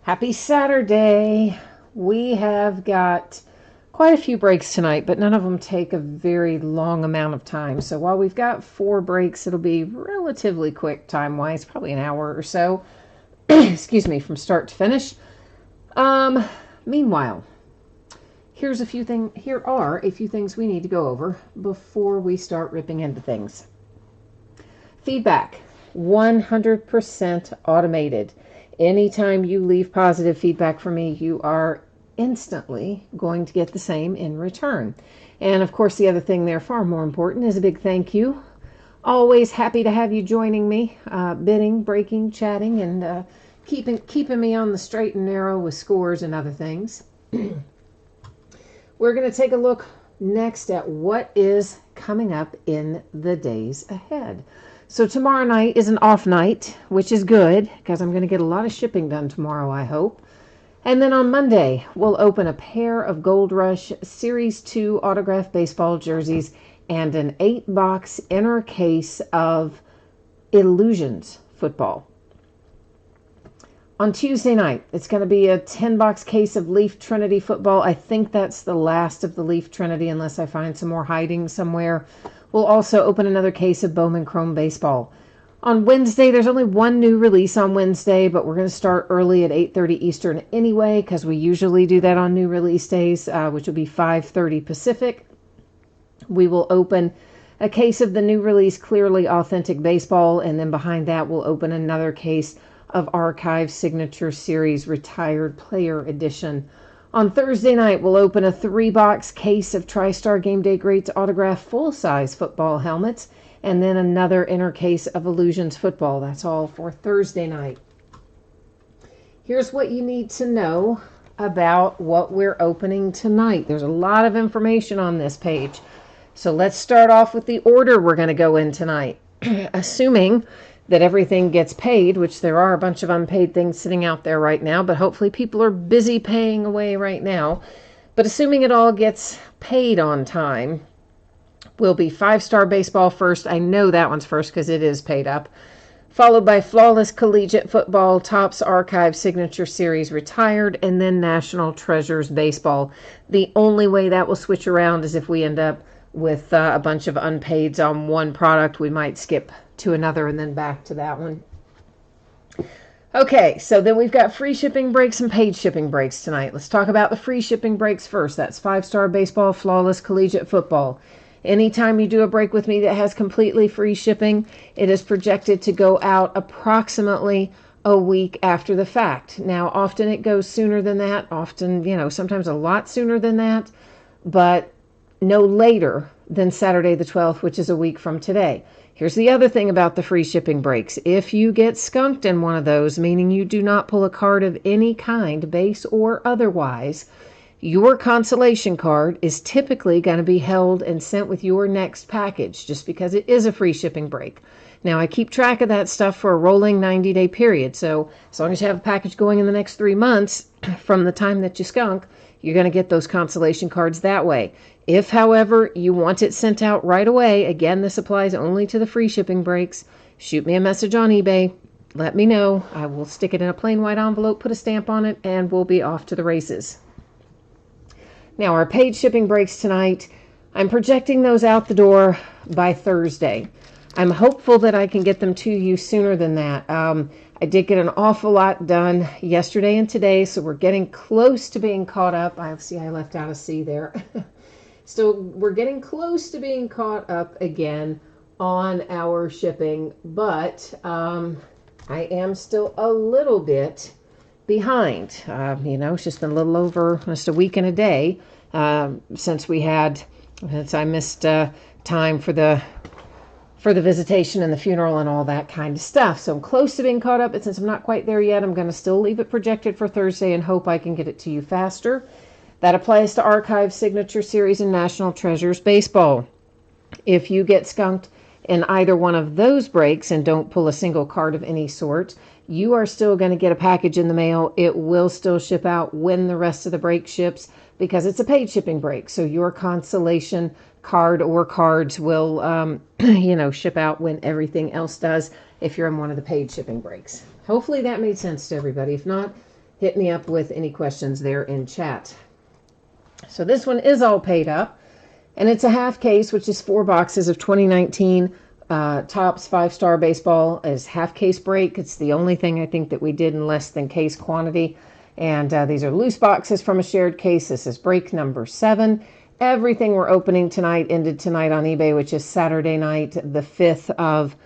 Happy Saturday. We have got quite a few breaks tonight, but none of them take a very long amount of time. So while we've got 4 breaks, it'll be relatively quick time-wise, probably an hour or so. Excuse me, from start to finish. Meanwhile, here are a few things we need to go over before we start ripping into things. Feedback, 100% automated. Anytime you leave positive feedback for me, you are instantly going to get the same in return. And of course, the other thing there, far more important, is a big thank you. Always happy to have you joining me, bidding, breaking, chatting, and keeping me on the straight and narrow with scores and other things. We're going to take a look next at what is coming up in the days ahead. So tomorrow night is an off night, which is good because I'm going to get a lot of shipping done tomorrow, I hope. And then on Monday, we'll open a pair of Gold Rush Series 2 autographed baseball jerseys and an 8-box inner case of Illusions football. On Tuesday night, it's going to be a 10-box case of Leaf Trinity football. I think that's the last of the Leaf Trinity unless I find some more hiding somewhere. We'll also open another case of Bowman Chrome baseball. On Wednesday, there's only one new release on Wednesday, but we're going to start early at 8:30 Eastern anyway, because we usually do that on new release days, which will be 5:30 Pacific. We will open a case of the new release Clearly Authentic Baseball, and then behind that we'll open another case of Archive Signature Series Retired Player Edition. On Thursday night, we'll open a 3-box case of TriStar Game Day Greats autographed full-size football helmets, and then another inner case of Illusions football. That's all for Thursday night. Here's what you need to know about what we're opening tonight. There's a lot of information on this page. So let's start off with the order we're going to go in tonight. Assuming that everything gets paid, which there are a bunch of unpaid things sitting out there right now, but hopefully people are busy paying away right now. But assuming it all gets paid on time, will be 5-Star Baseball first. I know that one's first because it is paid up. Followed by Flawless Collegiate Football, Topps Archive Signature Series Retired, and then National Treasures Baseball. The only way that will switch around is if we end up with a bunch of unpaids on one product. We might skip to another and then back to that one. Okay, so then we've got free shipping breaks and paid shipping breaks tonight. Let's talk about the free shipping breaks first. That's 5-Star Baseball, Flawless Collegiate Football. Anytime you do a break with me that has completely free shipping, it is projected to go out approximately a week after the fact. Now, often it goes sooner than that. Often, sometimes a lot sooner than that. But no later than Saturday the 12th, which is a week from today. Here's the other thing about the free shipping breaks. If you get skunked in one of those, meaning you do not pull a card of any kind, base or otherwise, your consolation card is typically going to be held and sent with your next package, just because it is a free shipping break. Now, I keep track of that stuff for a rolling 90-day period, so as long as you have a package going in the next 3 months from the time that you skunk, you're going to get those consolation cards that way. If, however, you want it sent out right away, again, this applies only to the free shipping breaks, shoot me a message on eBay. Let me know. I will stick it in a plain white envelope, put a stamp on it, and we'll be off to the races. Now, our paid shipping breaks tonight, I'm projecting those out the door by Thursday. I'm hopeful that I can get them to you sooner than that. I did get an awful lot done yesterday and today, so we're getting close to being caught up. I left out a C there. So we're getting close to being caught up again on our shipping, but I am still a little bit behind. It's just been a little over just a week and a day since I missed time for the visitation and the funeral and all that kind of stuff. So I'm close to being caught up, but since I'm not quite there yet, I'm going to still leave it projected for Thursday and hope I can get it to you faster. That applies to Archive Signature Series and National Treasures Baseball. If you get skunked in either one of those breaks and don't pull a single card of any sort, you are still going to get a package in the mail. It will still ship out when the rest of the break ships because it's a paid shipping break. So your consolation card or cards will, ship out when everything else does if you're in one of the paid shipping breaks. Hopefully that made sense to everybody. If not, hit me up with any questions there in chat. So this one is all paid up, and it's a half case, which is 4 boxes of 2019 Topps 5-star baseball as half case break. It's the only thing I think that we did in less than case quantity. And these are loose boxes from a shared case. This is break number 7. Everything we're opening tonight ended tonight on eBay, which is Saturday night, the 5th of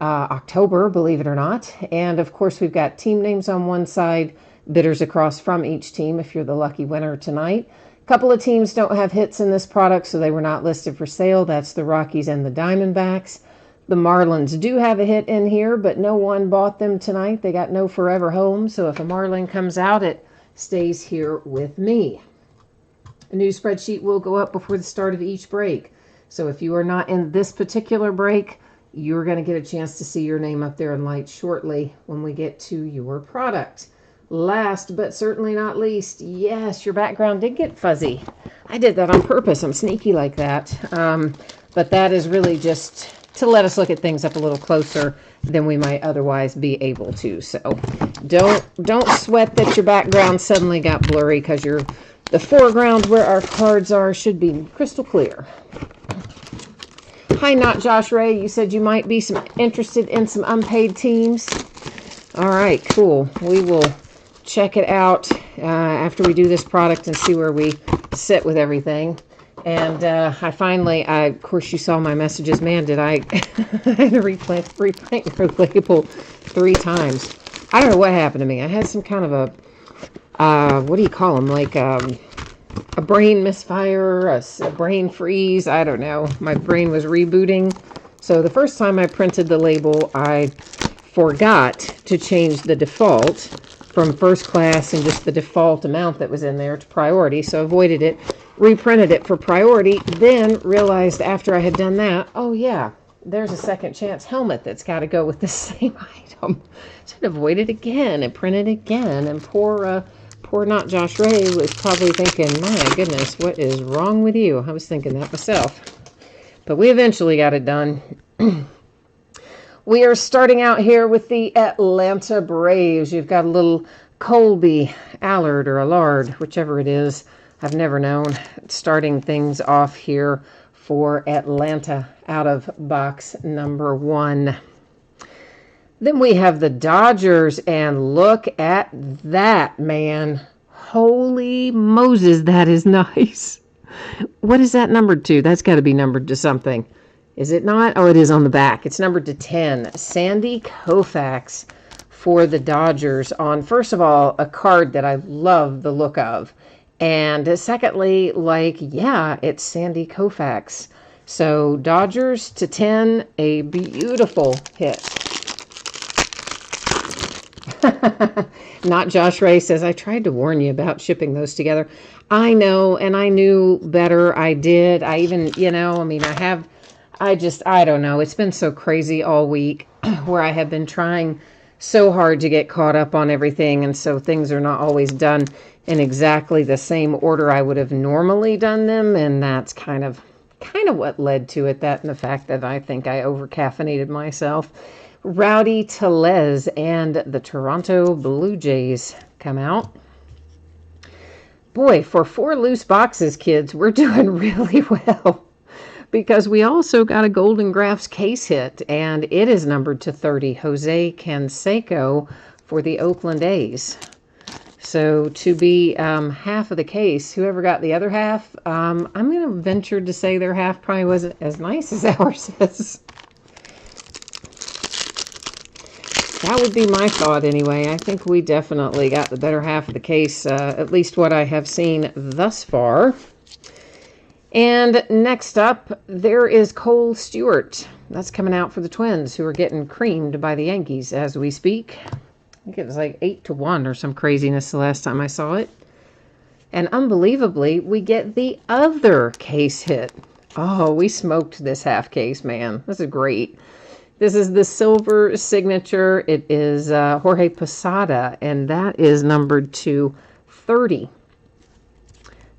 October, believe it or not. And of course, we've got team names on one side, bidders across from each team if you're the lucky winner tonight. A couple of teams don't have hits in this product, so they were not listed for sale. That's the Rockies and the Diamondbacks. The Marlins do have a hit in here, but no one bought them tonight. They got no forever home, so if a Marlin comes out, it stays here with me. A new spreadsheet will go up before the start of each break. So if you are not in this particular break, you're going to get a chance to see your name up there in lights shortly when we get to your product. Last but certainly not least, yes, your background did get fuzzy. I did that on purpose. I'm sneaky like that. But that is really just to let us look at things up a little closer than we might otherwise be able to. So don't sweat that your background suddenly got blurry, because the foreground where our cards are should be crystal clear. Hi, Not Josh Ray. You said you might be interested in some unpaid teams. All right, cool. We will check it out after we do this product and see where we sit with everything. And of course, you saw my messages. Man, did I had to reprint your label 3 times. I don't know what happened to me. I had some kind of a, what do you call them? Like a brain misfire, a brain freeze. I don't know. My brain was rebooting. So the first time I printed the label, I forgot to change the default from first class and just the default amount that was in there to priority. So avoided it, reprinted it for priority, then realized after I had done that, oh yeah, there's a second chance helmet that's got to go with the same item. So I avoided again and printed again. And poor Not Josh Ray was probably thinking, my goodness, what is wrong with you? I was thinking that myself. But we eventually got it done. We are starting out here with the Atlanta Braves. You've got a little Colby, Allard, or Allard, whichever it is. I've never known. Starting things off here for Atlanta out of box number 1. Then we have the Dodgers, and look at that, man. Holy Moses, that is nice. What is that numbered to? That's got to be numbered to something. Is it not? Oh, it is on the back. It's numbered to 10. Sandy Koufax for the Dodgers on, first of all, a card that I love the look of. And secondly, yeah, it's Sandy Koufax. So Dodgers to 10, a beautiful hit. Not Josh Ray says, I tried to warn you about shipping those together. I know, and I knew better. I did. I even, I don't know. It's been so crazy all week where I have been trying so hard to get caught up on everything. And so things are not always done in exactly the same order I would have normally done them. And that's kind of what led to it. That and the fact that I think I over-caffeinated myself. Rowdy Tellez and the Toronto Blue Jays come out. Boy, for 4 loose boxes, kids, we're doing really well. Because we also got a Golden Graphs case hit, and it is numbered to 30. Jose Canseco for the Oakland A's. So to be half of the case, whoever got the other half, I'm going to venture to say their half probably wasn't as nice as ours is. That would be my thought anyway. I think we definitely got the better half of the case, at least what I have seen thus far. And next up, there is Cole Stewart. That's coming out for the Twins, who are getting creamed by the Yankees as we speak. I think it was like 8-1 or some craziness the last time I saw it. And unbelievably, we get the other case hit. Oh, we smoked this half case, man. This is great. This is the silver signature. It is Jorge Posada, and that is numbered to 30.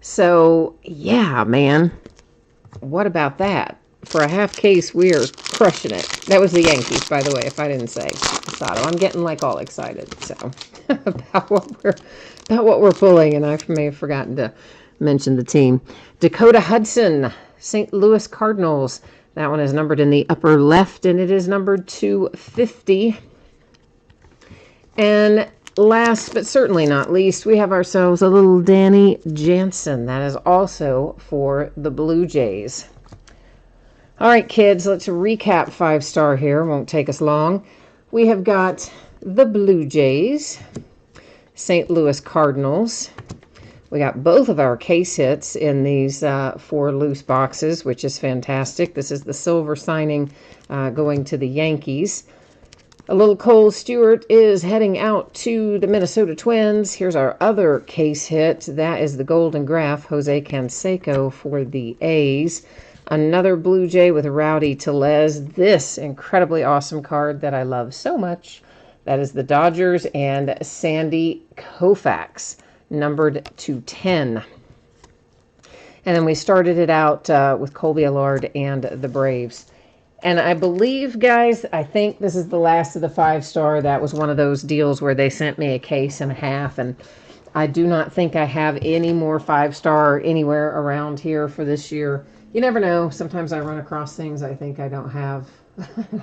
So, yeah, man. What about that? For a half case, we are crushing it. That was the Yankees, by the way, if I didn't say. Passato. I'm getting like all excited so about what we're pulling, and I may have forgotten to mention the team. Dakota Hudson, St. Louis Cardinals. That one is numbered in the upper left, and it is numbered 250. And last but certainly not least, we have ourselves a little Danny Jansen. That is also for the Blue Jays. All right, kids, let's recap 5-star here. Won't take us long. We have got the Blue Jays, St. Louis Cardinals. We got both of our case hits in these 4 loose boxes, which is fantastic. This is the silver signing going to the Yankees. A little Cole Stewart is heading out to the Minnesota Twins. Here's our other case hit. That is the Golden Graph, Jose Canseco for the A's. Another Blue Jay with Rowdy Tellez. This incredibly awesome card that I love so much. That is the Dodgers and Sandy Koufax, numbered to 10. And then we started it out with Colby Allard and the Braves. And I believe, guys, I think this is the last of the 5-star. That was one of those deals where they sent me a case and a half. And I do not think I have any more 5-star anywhere around here for this year. You never know. Sometimes I run across things I think I don't have.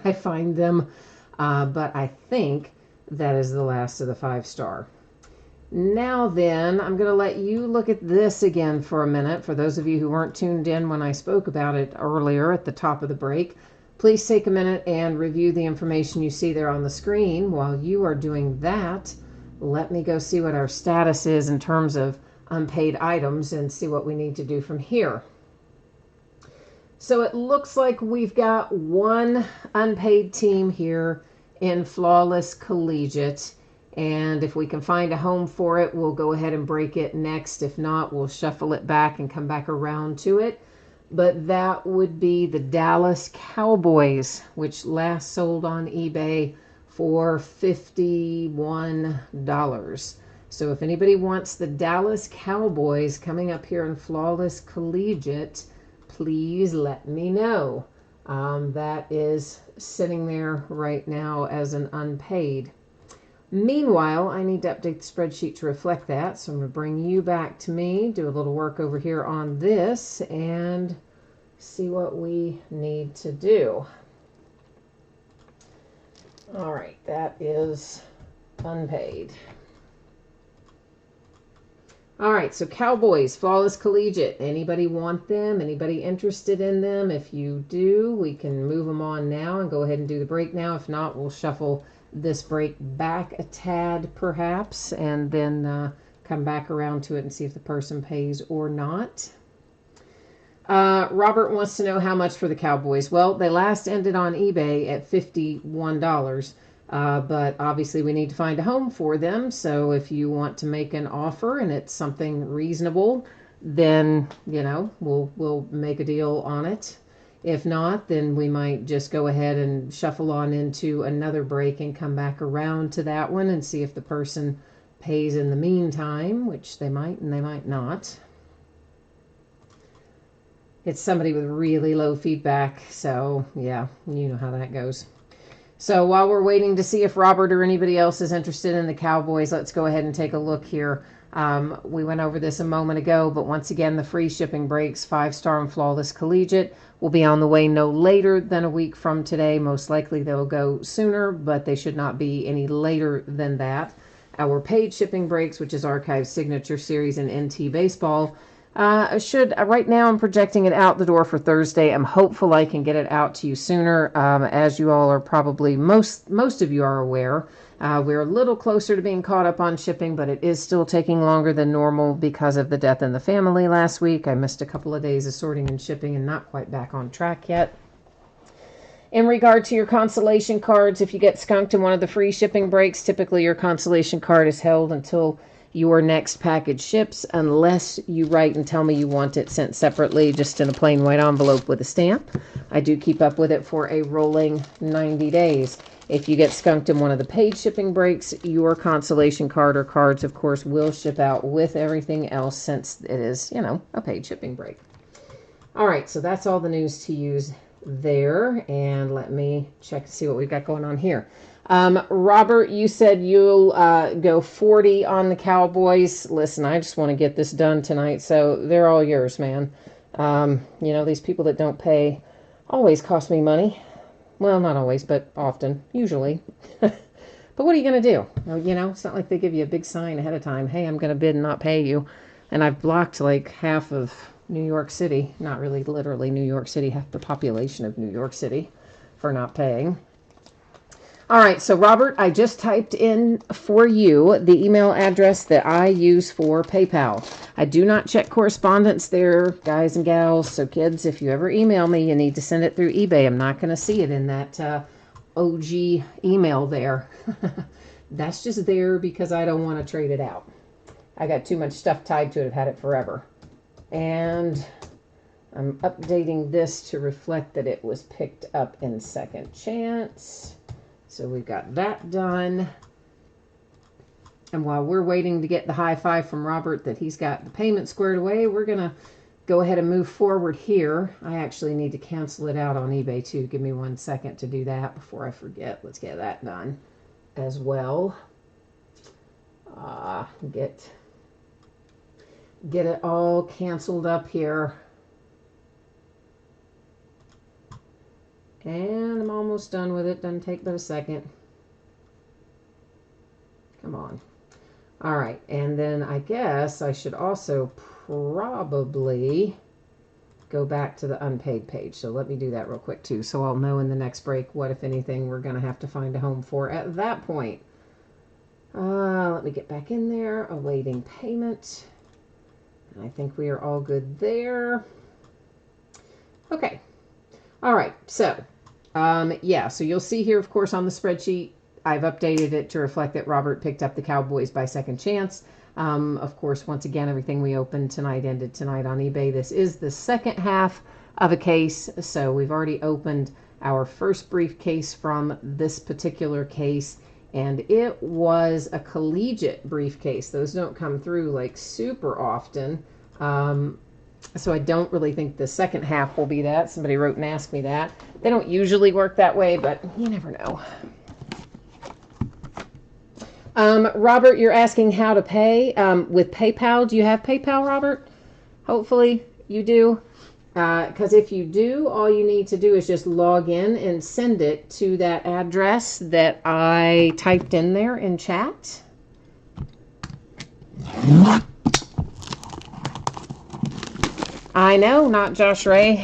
I find them. But I think that is the last of the 5-star. Now then, I'm going to let you look at this again for a minute. For those of you who weren't tuned in when I spoke about it earlier at the top of the break, please take a minute and review the information you see there on the screen. While you are doing that, let me go see what our status is in terms of unpaid items and see what we need to do from here. So it looks like we've got one unpaid team here in Flawless Collegiate. And if we can find a home for it, we'll go ahead and break it next. If not, we'll shuffle it back and come back around to it. But that would be the Dallas Cowboys, which last sold on eBay for $51. So if anybody wants the Dallas Cowboys coming up here in Flawless Collegiate, please let me know. That is sitting there right now as an unpaid. Meanwhile, I need to update the spreadsheet to reflect that. So I'm going to bring you back to me, do a little work over here on this, and see what we need to do. All right, that is unpaid. All right, so Cowboys, Flawless Collegiate. Anybody want them? Anybody interested in them? If you do, we can move them on now and go ahead and do the break now. If not, we'll shuffle this break back a tad perhaps, and then come back around to it and see if the person pays or not. Robert wants to know how much for the Cowboys. Well, they last ended on eBay at $51, but obviously we need to find a home for them. So if you want to make an offer and it's something reasonable, then, you know, we'll make a deal on it. If not, then we might just go ahead and shuffle on into another break and come back around to that one and see if the person pays in the meantime, which they might and they might not. It's somebody with really low feedback, so yeah, you know how that goes. So while we're waiting to see if Robert or anybody else is interested in the Cowboys, let's go ahead and take a look here. We went over this a moment ago, but once again, the free shipping breaks, 5-star and Flawless Collegiate, will be on the way no later than a week from today. Most likely they'll go sooner, but they should not be any later than that. Our paid shipping breaks, which is Archive Signature Series and NT Baseball, right now I'm projecting it out the door for Thursday. I'm hopeful I can get it out to you sooner. As you all are probably, most of you are aware, we're a little closer to being caught up on shipping, but it is still taking longer than normal because of the death in the family last week. I missed a couple of days of sorting and shipping and not quite back on track yet. In regard to your consolation cards, if you get skunked in one of the free shipping breaks, typically your consolation card is held until your next package ships, unless you write and tell me you want it sent separately, just in a plain white envelope with a stamp. I do keep up with it for a rolling 90 days. If you get skunked in one of the paid shipping breaks, your consolation card or cards, of course, will ship out with everything else, since it is, you know, a paid shipping break. All right, so that's all the news to use there, and let me check to see what we've got going on here. Robert, you said you'll go 40 on the Cowboys. Listen, I just want to get this done tonight, so they're all yours, man. You know, these people that don't pay always cost me money. Well, not always, but often, usually. But what are you going to do? You know, it's not like they give you a big sign ahead of time, hey, I'm going to bid and not pay you. And I've blocked like half of New York City, not really literally New York City, half the population of New York City for not paying. All right, so Robert, I just typed in for you the email address that I use for PayPal. I do not check correspondence there, guys and gals. So kids, if you ever email me, you need to send it through eBay. I'm not going to see it in that OG email there. That's just there because I don't want to trade it out. I got too much stuff tied to it. I've had it forever. And I'm updating this to reflect that it was picked up in Second Chance. So we've got that done. And while we're waiting to get the high five from Robert that he's got the payment squared away, we're going to go ahead and move forward here. I actually need to cancel it out on eBay too. Give me 1 second to do that before I forget. Let's get that done as well. Get it all canceled up here. And I'm almost done with it. Doesn't take but a second. Come on. All right. And then I guess I should also probably go back to the unpaid page. So let me do that real quick too. So I'll know in the next break what, if anything, we're going to have to find a home for at that point. Let me get back in there. Awaiting payment. And I think we are all good there. Okay. All right. So yeah, so you'll see here, of course, on the spreadsheet, I've updated it to reflect that Robert picked up the Cowboys by Second Chance. Of course, once again, everything we opened tonight ended tonight on eBay. This is the second half of a case, so we've already opened our first briefcase from this particular case, and it was a collegiate briefcase. Those don't come through like super often. So I don't really think the second half will be that. Somebody wrote and asked me that. They don't usually work that way, but you never know. Robert, you're asking how to pay with PayPal. Do you have PayPal, Robert? Hopefully you do. Because if you do, all you need to do is just log in and send it to that address that I typed in there in chat. I know, not Josh Ray.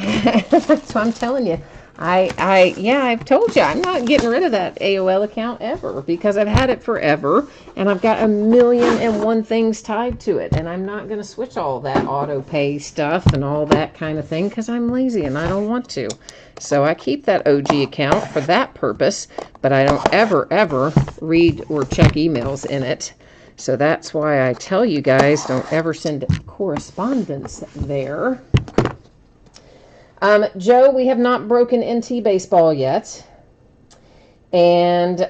That's what I'm telling you. Yeah, I've told you, I'm not getting rid of that AOL account ever because I've had it forever and I've got 1,000,001 things tied to it. And I'm not going to switch all that auto pay stuff and all that kind of thing because I'm lazy and I don't want to. So I keep that OG account for that purpose, but I don't ever read or check emails in it. So that's why I tell you guys, don't ever send correspondence there. Joe, we have not broken NT baseball yet. And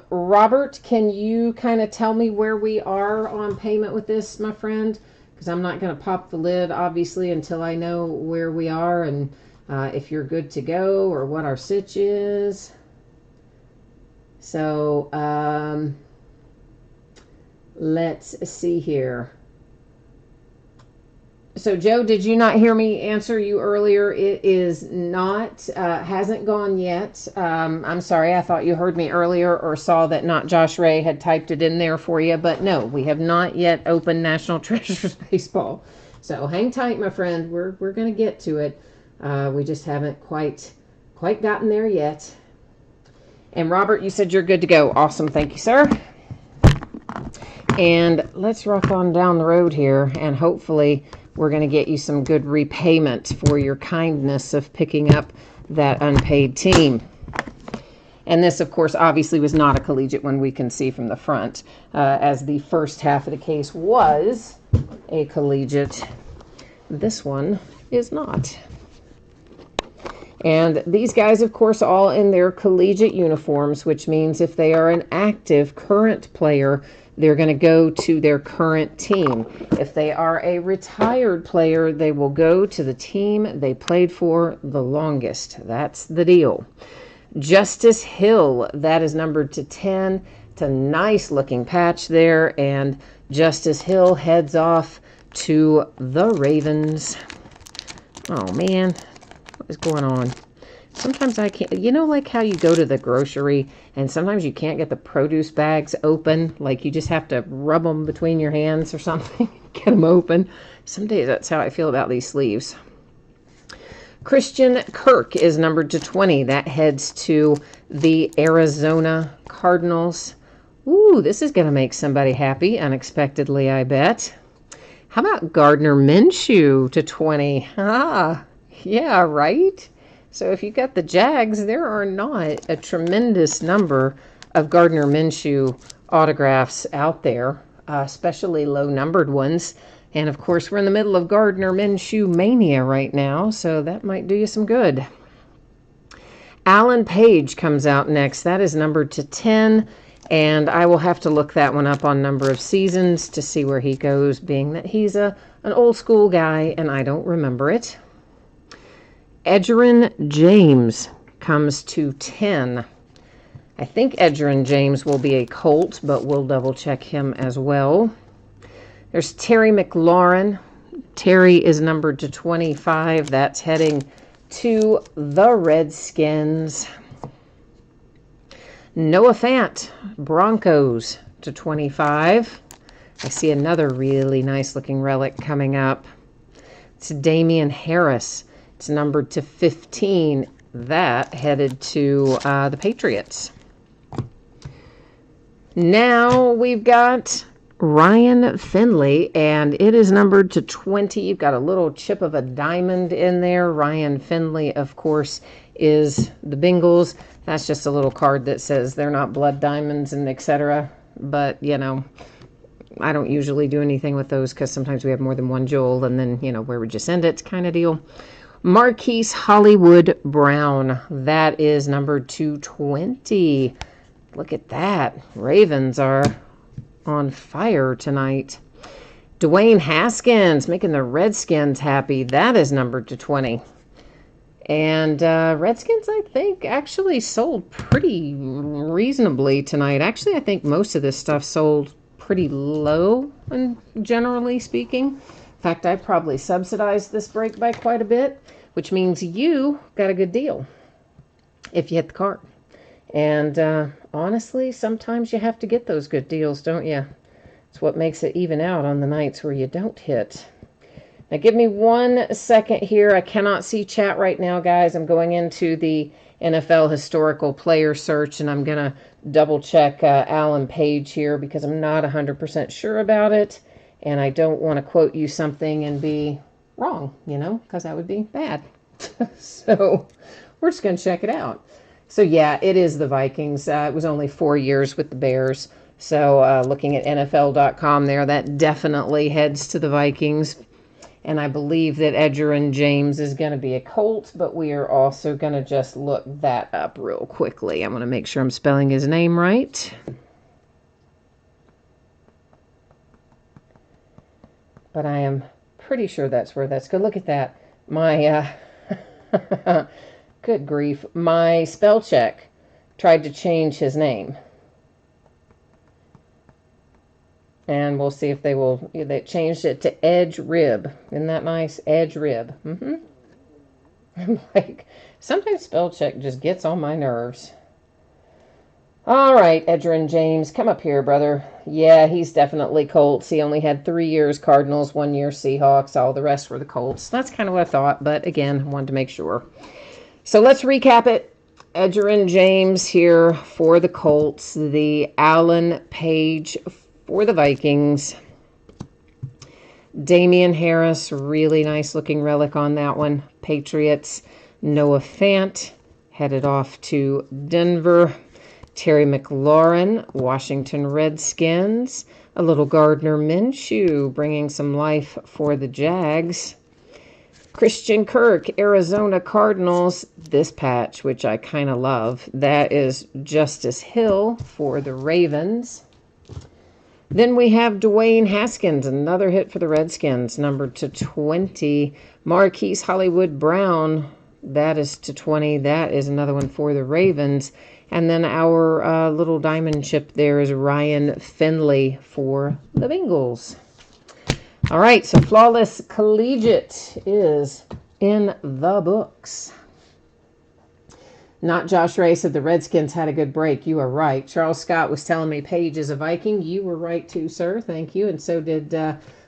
Robert, can you kind of tell me where we are on payment with this, my friend? Because I'm not going to pop the lid, obviously, until I know where we are and if you're good to go or what our sitch is. So, let's see here. So, Joe, did you not hear me answer you earlier? It is not, hasn't gone yet. I'm sorry, I thought you heard me earlier or saw that not Josh Ray had typed it in there for you. But no, we have not yet opened National Treasures Baseball. So hang tight, my friend. We're going to get to it. We just haven't quite gotten there yet. And Robert, you said you're good to go. Awesome. Thank you, sir. And let's rock on down the road here, and hopefully we're going to get you some good repayment for your kindness of picking up that unpaid team. And this, of course, obviously was not a collegiate one, we can see from the front, as the first half of the case was a collegiate. This one is not. And these guys, of course, all in their collegiate uniforms, which means if they are an active current player, they're going to go to their current team. If they are a retired player, they will go to the team they played for the longest. That's the deal. Justice Hill, that is numbered to 10. It's a nice looking patch there, and Justice Hill heads off to the Ravens. Oh man, what is going on? Sometimes I can't, like how you go to the grocery and sometimes you can't get the produce bags open, like you just have to rub them between your hands or something, get them open. Some days that's how I feel about these sleeves. Christian Kirk is numbered to 20. That heads to the Arizona Cardinals. Ooh, this is going to make somebody happy, unexpectedly, I bet. How about Gardner Minshew to 20? Ah, yeah, right? So if you got the Jags, there are not a tremendous number of Gardner Minshew autographs out there, especially low-numbered ones. And, of course, we're in the middle of Gardner Minshew mania right now, so that might do you some good. Alan Page comes out next. That is numbered to 10, and I will have to look that one up on number of seasons to see where he goes, being that he's an old-school guy, and I don't remember it. Edgerrin James comes to 10. I think Edgerrin James will be a Colt, but we'll double-check him as well. There's Terry McLaurin. Terry is numbered to 25. That's heading to the Redskins. Noah Fant, Broncos to 25. I see another really nice looking relic coming up. It's Damian Harris. It's numbered to 15. That headed to the Patriots. Now we've got Ryan Finley, and it is numbered to 20. You've got a little chip of a diamond in there. Ryan Finley, of course, is the Bengals. That's just a little card that says they're not blood diamonds and etc. But, I don't usually do anything with those because sometimes we have more than one jewel, and then, where would you send it kind of deal. Marquise Hollywood Brown. That is numbered to 20. Look at that. Ravens are on fire tonight. Dwayne Haskins making the Redskins happy. That is numbered to 20. And Redskins, I think, actually sold pretty reasonably tonight. Actually, I think most of this stuff sold pretty low, generally speaking. In fact, I probably subsidized this break by quite a bit, which means you got a good deal if you hit the card. And honestly, sometimes you have to get those good deals, don't you? It's what makes it even out on the nights where you don't hit. Now, give me 1 second here. I cannot see chat right now, guys. I'm going into the NFL historical player search, and I'm going to double-check Alan Page here because I'm not 100% sure about it, and I don't want to quote you something and be wrong, because that would be bad. So we're just going to check it out. So, yeah, it is the Vikings. It was only 4 years with the Bears. So, looking at NFL.com there, that definitely heads to the Vikings. And I believe that Edgerrin James is going to be a Colt, but we are also going to just look that up real quickly. I'm going to make sure I'm spelling his name right. But I am pretty sure that's where that's good. Look at that. My, good grief. My spell check tried to change his name. And we'll see if they will. They changed it to Edge Rib. Isn't that nice? Edge Rib. I'm like, sometimes spell check just gets on my nerves. All right, Edgerrin James, come up here, brother. Yeah, he's definitely Colts. He only had 3 years Cardinals, 1 year Seahawks. All the rest were the Colts. That's kind of what I thought, but again, I wanted to make sure. So let's recap it. Edgerrin James here for the Colts. The Alan Page for the Vikings. Damian Harris, really nice looking relic on that one. Patriots. Noah Fant, headed off to Denver. Terry McLaurin, Washington Redskins. A little Gardner Minshew, bringing some life for the Jags. Christian Kirk, Arizona Cardinals. This patch, which I kind of love, that is Justice Hill for the Ravens. Then we have Dwayne Haskins, another hit for the Redskins, numbered to 20. Marquise Hollywood Brown, That is to 20. That is another one for the Ravens. And then our little diamond chip there is Ryan Finley for the Bengals. All right, so Flawless Collegiate is in the books. Not Josh Ray said the Redskins had a good break. You are right. Charles Scott was telling me Paige is a Viking. You were right too, sir. Thank you. And so did,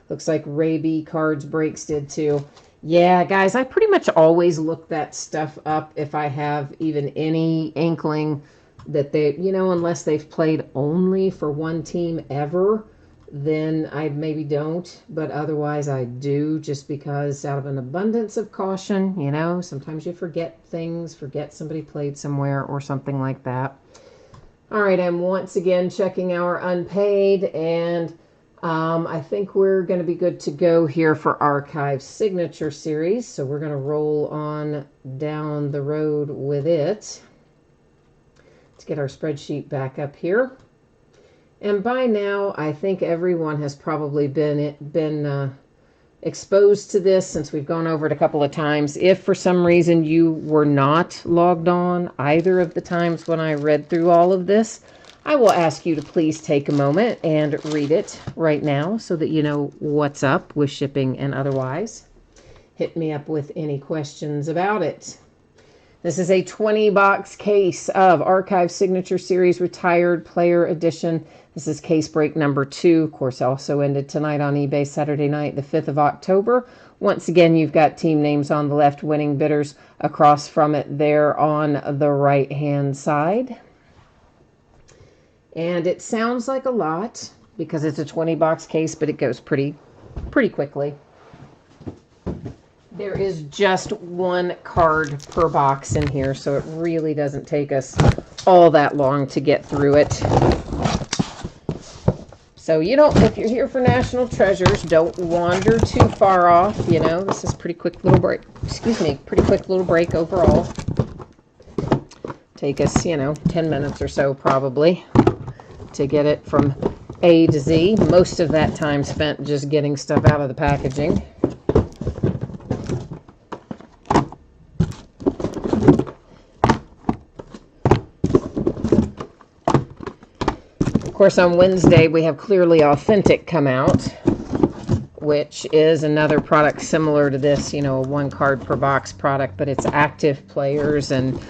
looks like Ray B. Cards Breaks did too. Yeah, guys, I pretty much always look that stuff up if I have even any inkling that they, unless they've played only for one team ever, then I maybe don't. But otherwise I do, just because out of an abundance of caution, sometimes you forget things, forget somebody played somewhere or something like that. All right, I'm once again checking our unpaid, and I think we're going to be good to go here for Archive Signature Series. So we're going to roll on down the road with it. Let's get our spreadsheet back up here. And by now, I think everyone has probably been exposed to this since we've gone over it a couple of times. If for some reason you were not logged on either of the times when I read through all of this, I will ask you to please take a moment and read it right now so that you know what's up with shipping and otherwise. Hit me up with any questions about it. This is a 20-box case of Archive Signature Series Retired Player Edition. This is case break number 2. Of course, also ended tonight on eBay Saturday night, the 5th of October. Once again, you've got team names on the left, winning bidders across from it there on the right-hand side. And it sounds like a lot because it's a 20-box case, but it goes pretty quickly. There is just one card per box in here, so it really doesn't take us all that long to get through it. So, if you're here for National Treasures, don't wander too far off. This is pretty quick little break. Pretty quick little break overall. Take us, 10 minutes or so probably to get it from A to Z. Most of that time spent just getting stuff out of the packaging. Of course, on Wednesday, we have Clearly Authentic come out, which is another product similar to this, a one card per box product, but it's active players and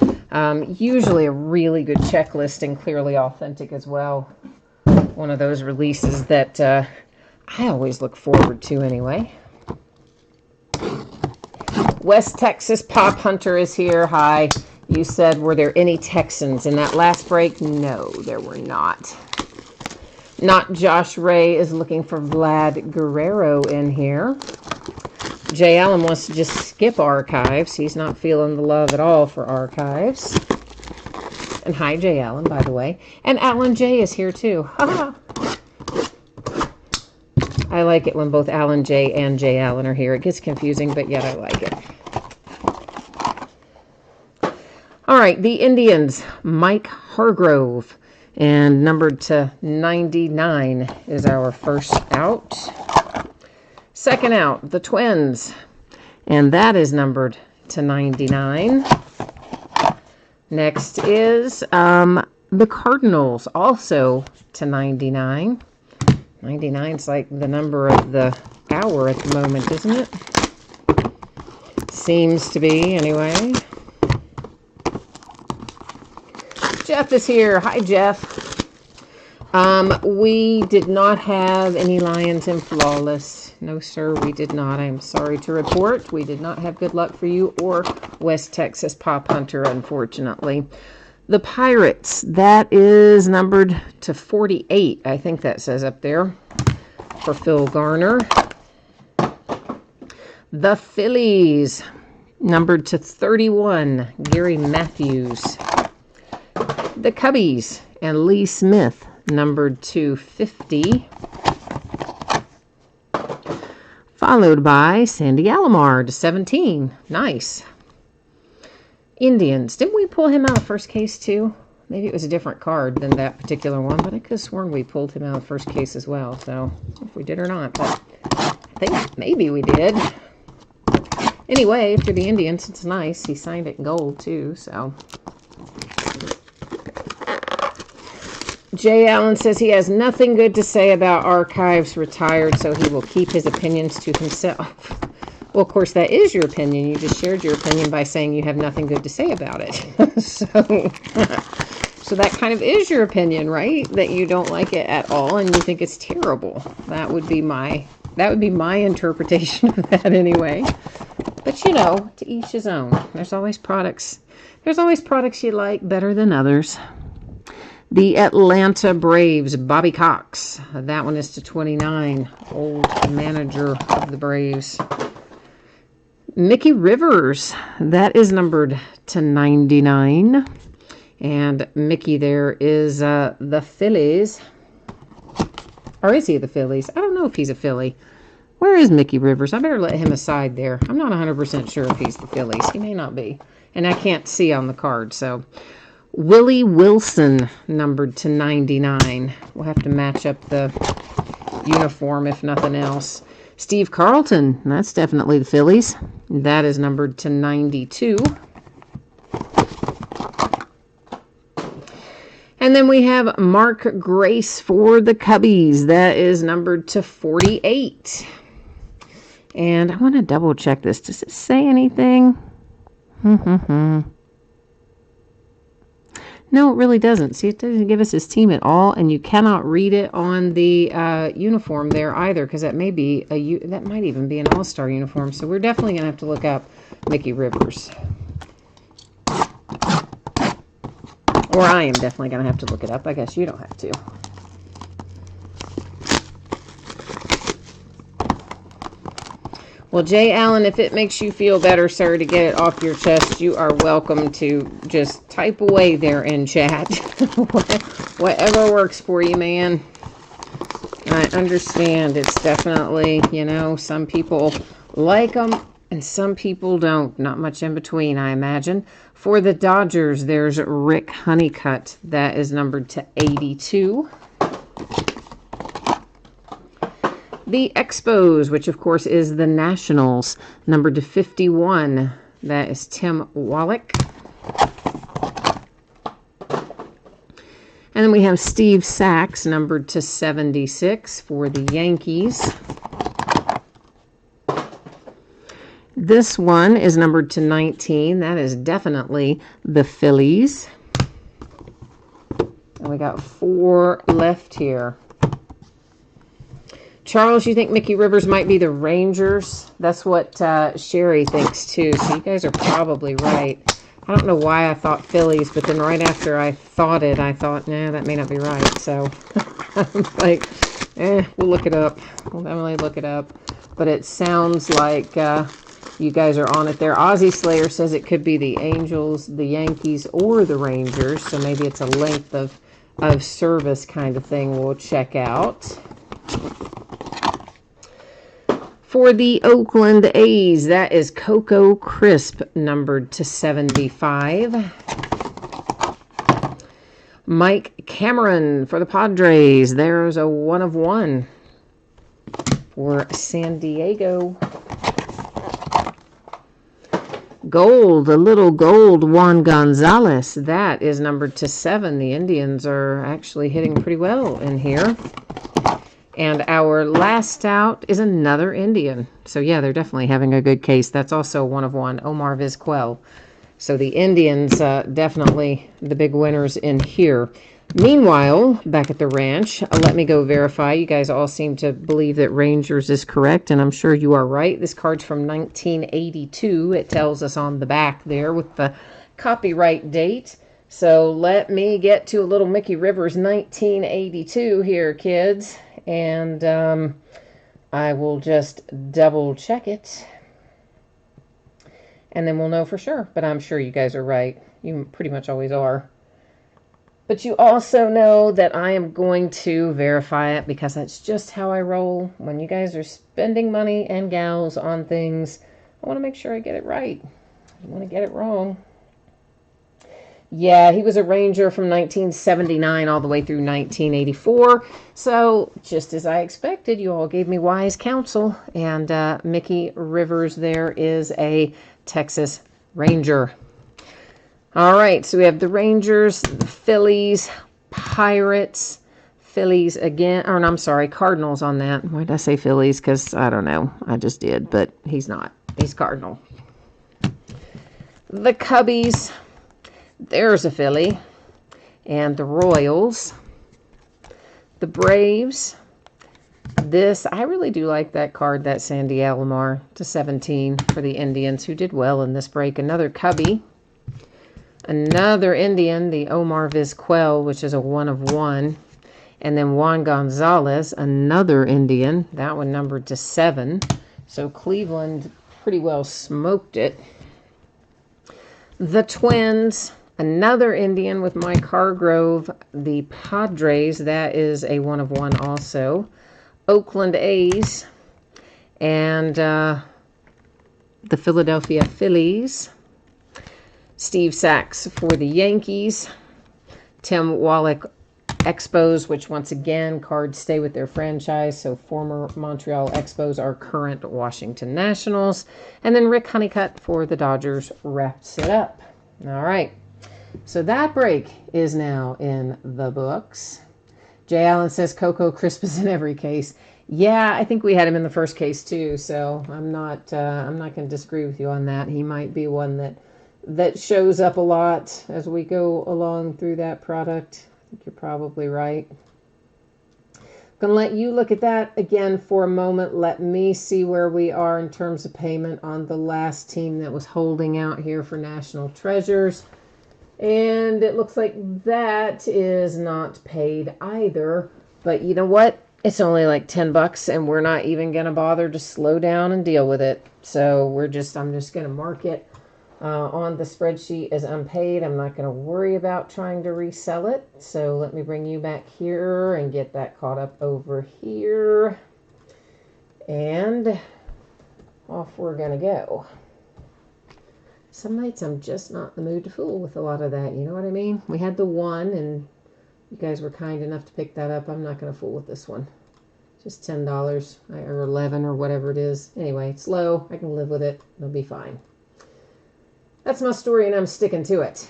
usually a really good checklist in Clearly Authentic as well. One of those releases that I always look forward to anyway. West Texas Pop Hunter is here. Hi. You said, were there any Texans in that last break? No, there were not. Not Josh Ray is looking for Vlad Guerrero in here. Jay Allen wants to just skip Archives. He's not feeling the love at all for Archives. And hi, Jay Allen, by the way. And Alan J is here, too. I like it when both Alan J and Jay Allen are here. It gets confusing, but yet I like it. All right, the Indians, Mike Hargrove. And numbered to 99 is our first out. Second out, the Twins. And that is numbered to 99. Next is the Cardinals, also to 99. 99 is like the number of the hour at the moment, isn't it? Seems to be, anyway. Jeff is here. Hi, Jeff. We did not have any Lions in Flawless. No, sir, we did not. I'm sorry to report. We did not have good luck for you or West Texas Pop Hunter, unfortunately. The Pirates, that is numbered to 48. I think that says up there for Phil Garner. The Phillies, numbered to 31. Gary Matthews. The Cubbies and Lee Smith, numbered to 50. Followed by Sandy Alomar to 17. Nice. Indians. Didn't we pull him out of first case too? Maybe it was a different card than that particular one, but I could have sworn we pulled him out of first case as well. So, if we did or not, but I think maybe we did. Anyway, for the Indians, it's nice. He signed it in gold, too, so. Jay Allen says he has nothing good to say about Archives, retired, so he will keep his opinions to himself. Well, of course, that is your opinion. You just shared your opinion by saying you have nothing good to say about it. So that kind of is your opinion, right? That you don't like it at all and you think it's terrible. That would be my interpretation of that anyway. But you know, to each his own. There's always products you like better than others. The Atlanta Braves, Bobby Cox. That one is to 29. Old manager of the Braves. Mickey Rivers. That is numbered to 99. And Mickey there is the Phillies. Or is he the Phillies? I don't know if he's a Philly. Where is Mickey Rivers? I better let him aside there. I'm not 100% sure if he's the Phillies. He may not be. And I can't see on the card, so... Willie Wilson, numbered to 99. We'll have to match up the uniform, if nothing else. Steve Carlton, that's definitely the Phillies. That is numbered to 92. And then we have Mark Grace for the Cubbies. That is numbered to 48. And I want to double check this. Does it say anything? No, it really doesn't. See, it doesn't give us his team at all, and you cannot read it on the uniform there either, because that might even be an all-star uniform. So we're definitely going to have to look up Mickey Rivers. Or I am definitely going to have to look it up. I guess you don't have to. Well, Jay Allen, if it makes you feel better, sir, to get it off your chest, you are welcome to just type away there in chat. Whatever works for you, man. I understand. It's definitely, you know, some people like them and some people don't. Not much in between, I imagine. For the Dodgers, there's Rick Honeycutt. That is numbered to 82. The Expos, which of course is the Nationals, numbered to 51. That is Tim Wallach. And then we have Steve Sachs, numbered to 76 for the Yankees. This one is numbered to 19. That is definitely the Phillies. And we got 4 left here. Charles, you think Mickey Rivers might be the Rangers? That's what Sherry thinks too. So you guys are probably right. I don't know why I thought Phillies, but then right after I thought, nah, that may not be right. So I'm like, we'll look it up. We'll definitely look it up. But it sounds like you guys are on it there. Ozzy Slayer says it could be the Angels, the Yankees, or the Rangers. So maybe it's a length of service kind of thing we'll check out. For the Oakland A's, that is Coco Crisp, numbered to 75. Mike Cameron for the Padres. There's a 1 of 1 for San Diego. Gold, a little gold, Juan Gonzalez. That is numbered to 7. The Indians are actually hitting pretty well in here. And our last out is another Indian. So, yeah, they're definitely having a good case. That's also 1 of 1, Omar Vizquel. So the Indians definitely the big winners in here. Meanwhile, back at the ranch, let me go verify. You guys all seem to believe that Rangers is correct, and I'm sure you are right. This card's from 1982. It tells us on the back there with the copyright date. So let me get to a little Mickey Rivers 1982 here, kids. And I will just double check it. And then we'll know for sure. But I'm sure you guys are right. You pretty much always are. But you also know that I am going to verify it because that's just how I roll. When you guys are spending money and gals on things, I want to make sure I get it right. I don't want to get it wrong. Yeah, he was a Ranger from 1979 all the way through 1984. So, just as I expected, you all gave me wise counsel. And Mickey Rivers there is a Texas Ranger. All right, so we have the Rangers, the Phillies, Pirates, Phillies again. Or, no, I'm sorry, Cardinals on that. Why did I say Phillies? Because I don't know. I just did, but he's not. He's Cardinal. The Cubbies. There's a Philly. And the Royals. The Braves. This, I really do like that card, that Sandy Alomar to 17 for the Indians, who did well in this break. Another Cubby. Another Indian, the Omar Vizquel, which is a 1 of 1. And then Juan Gonzalez, another Indian. That one numbered to 7. So Cleveland pretty well smoked it. The Twins, another Indian with Mike Hargrove. The Padres, that is a 1 of 1 also. Oakland A's. And the Philadelphia Phillies. Steve Sachs for the Yankees. Tim Wallach Expos, which once again, cards stay with their franchise. So former Montreal Expos are current Washington Nationals. And then Rick Honeycutt for the Dodgers wraps it up. All right. So that break is now in the books. Jay Allen says Coco Crisp is in every case. Yeah, I think we had him in the first case too. So I'm not going to disagree with you on that. He might be one that shows up a lot as we go along through that product. I think you're probably right. I'm going to let you look at that again for a moment. Let me see where we are in terms of payment on the last team that was holding out here for National Treasures. And it looks like that is not paid either. But you know what? It's only like $10 and we're not even going to bother to slow down and deal with it. So I'm just going to mark it on the spreadsheet as unpaid. I'm not going to worry about trying to resell it. So let me bring you back here and get that caught up over here. And off we're going to go. Some nights I'm just not in the mood to fool with a lot of that. You know what I mean? We had the 1 and you guys were kind enough to pick that up. I'm not going to fool with this one. Just $10 or 11 or whatever it is. Anyway, it's low. I can live with it. It'll be fine. That's my story, and I'm sticking to it.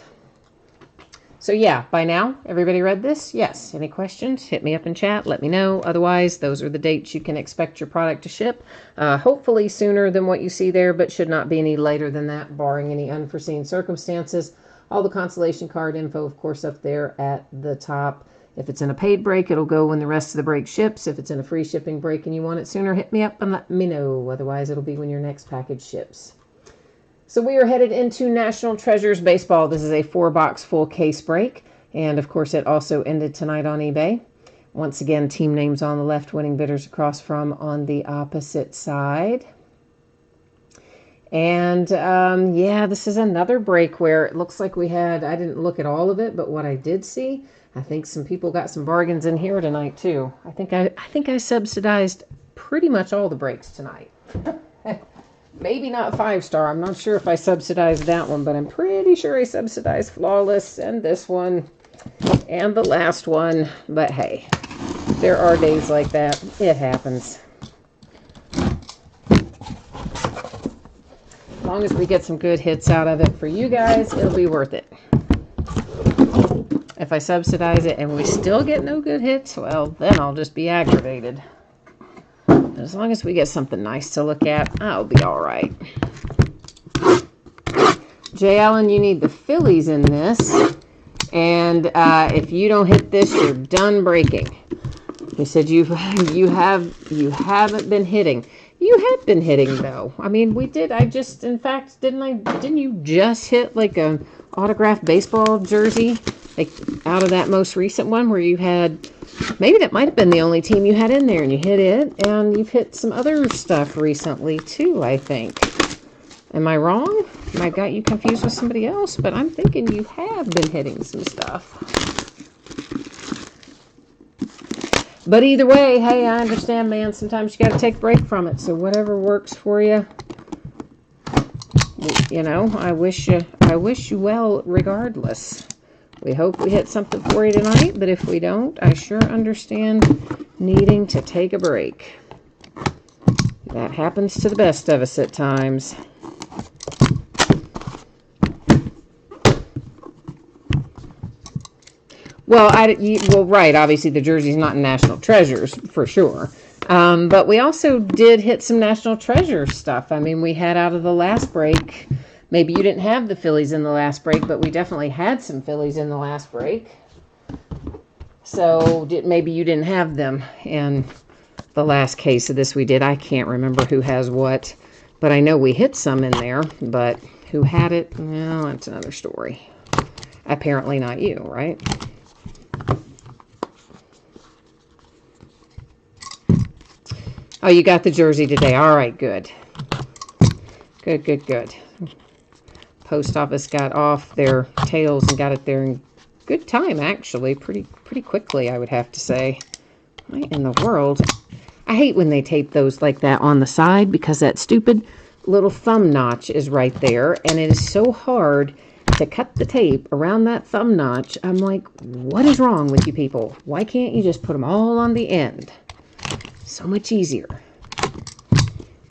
So, yeah, by now, everybody read this? Yes. Any questions? Hit me up in chat. Let me know. Otherwise, those are the dates you can expect your product to ship. Hopefully sooner than what you see there, but should not be any later than that, barring any unforeseen circumstances. All the consolation card info, of course, up there at the top. If it's in a paid break, it'll go when the rest of the break ships. If it's in a free shipping break and you want it sooner, hit me up and let me know. Otherwise, it'll be when your next package ships. So we are headed into National Treasures Baseball. This is a 4-box full case break. And, of course, it also ended tonight on eBay. Once again, team names on the left, winning bidders across from on the opposite side. And, yeah, this is another break where it looks like we had, I didn't look at all of it, but what I did see, I think some people got some bargains in here tonight, too. I think I subsidized pretty much all the breaks tonight. Maybe not 5-star. I'm not sure if I subsidized that one, but I'm pretty sure I subsidized Flawless and this one and the last one. But hey, there are days like that. It happens. As long as we get some good hits out of it for you guys, it'll be worth it. If I subsidize it and we still get no good hits, well, then I'll just be aggravated. As long as we get something nice to look at, I'll be all right. Jay Allen, you need the Phillies in this. And if you don't hit this, you're done breaking. He said you haven't been hitting. You have been hitting, though. I mean, we did. Didn't you just hit like an autographed baseball jersey? Like out of that most recent one where you had, maybe that might have been the only team you had in there and you hit it. And you've hit some other stuff recently too, I think. Am I wrong? I got you confused with somebody else, but I'm thinking you have been hitting some stuff. But either way, hey, I understand, man. Sometimes you got to take a break from it. So whatever works for you, you know, I wish you well regardless. We hope we hit something for you tonight, but if we don't, I sure understand needing to take a break. That happens to the best of us at times. Well, right, obviously the jersey's not in National Treasures, for sure. But we also did hit some National Treasure stuff. I mean, we had out of the last break, maybe you didn't have the Phillies in the last break, but we definitely had some Phillies in the last break. So maybe you didn't have them in the last case of this we did. I can't remember who has what, but I know we hit some in there, but who had it? Well, that's another story. Apparently not you, right? Oh, you got the jersey today. All right, good. Good, good, good. Post office got off their tails and got it there in good time, actually. Pretty quickly, I would have to say. What in the world? I hate when they tape those like that on the side because that stupid little thumb notch is right there, and it is so hard to cut the tape around that thumb notch. I'm like, what is wrong with you people? Why can't you just put them all on the end? So much easier.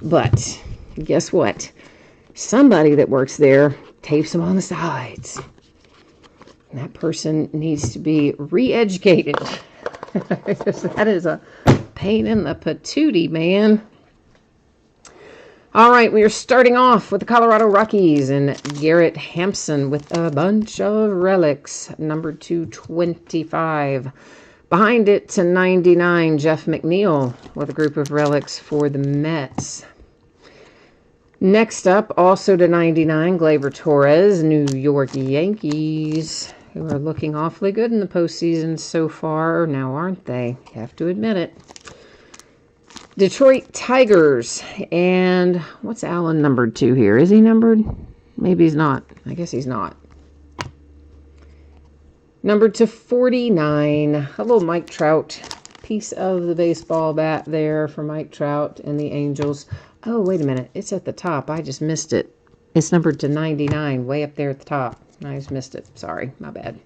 But guess what? Somebody that works there tapes them on the sides. And that person needs to be re-educated. That is a pain in the patootie, man. All right, we are starting off with the Colorado Rockies and Garrett Hampson with a bunch of relics. Number 225. Behind it to 99, Jeff McNeil with a group of relics for the Mets. Next up, also to 99, Gleyber Torres, New York Yankees, who are looking awfully good in the postseason so far now, aren't they? You have to admit it. Detroit Tigers, and what's Allen numbered to here? Is he numbered? Maybe he's not. I guess he's not. Numbered to 49, a little Mike Trout piece of the baseball bat there for Mike Trout and the Angels. Oh, wait a minute. It's at the top. I just missed it. It's numbered to 99, way up there at the top. I just missed it. Sorry, my bad.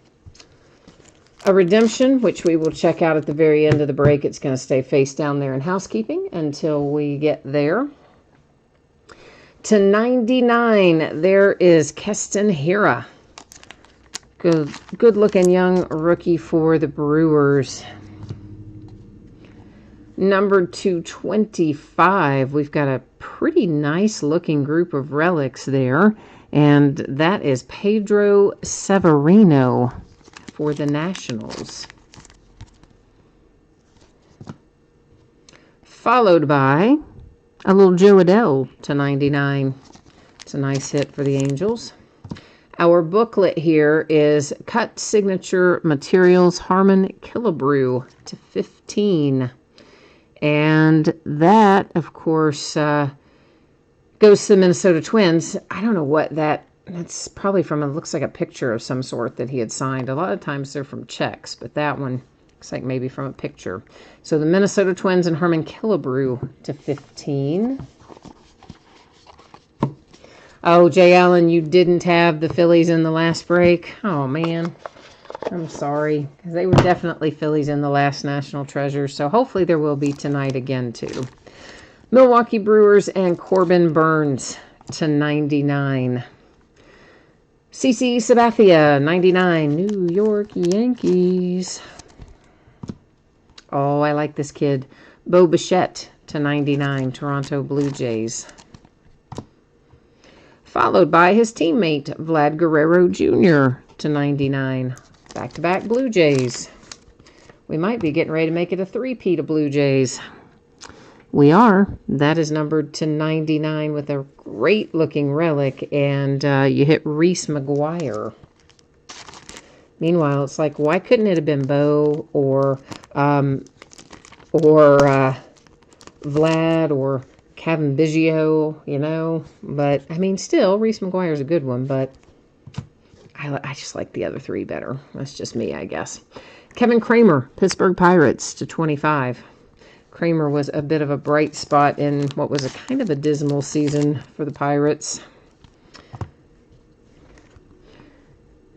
A redemption, which we will check out at the very end of the break. It's going to stay face down there in housekeeping until we get there. To 99, there is Keston Hiura. Good-looking young rookie for the Brewers. Number 225, we've got a pretty nice-looking group of relics there, and that is Pedro Severino for the Nationals. Followed by a little Joe Adell to 99. It's a nice hit for the Angels. Our booklet here is Cut Signature Materials Harmon Killebrew to 15. And that, of course, goes to the Minnesota Twins. I don't know what that's probably from, it looks like a picture of some sort that he had signed. A lot of times they're from checks, but that one looks like maybe from a picture. So the Minnesota Twins and Harmon Killebrew to 15. Oh, Jay Allen, you didn't have the Phillies in the last break? Oh, man. I'm sorry. They were definitely Phillies in the last National Treasure, so hopefully there will be tonight again, too. Milwaukee Brewers and Corbin Burns to 99. CC Sabathia, 99, New York Yankees. Oh, I like this kid. Bo Bichette to 99, Toronto Blue Jays. Followed by his teammate, Vlad Guerrero Jr. to 99. Back-to-back Blue Jays. We might be getting ready to make it a three-peat of Blue Jays. We are. That is numbered to 99 with a great-looking relic, and you hit Reese McGuire. Meanwhile, it's like, why couldn't it have been Bo or Vlad or Kevin Biggio, you know? But, I mean, still, Reese McGuire's a good one, but I just like the other three better. That's just me, I guess. Kevin Kramer, Pittsburgh Pirates to 25. Kramer was a bit of a bright spot in what was a kind of a dismal season for the Pirates.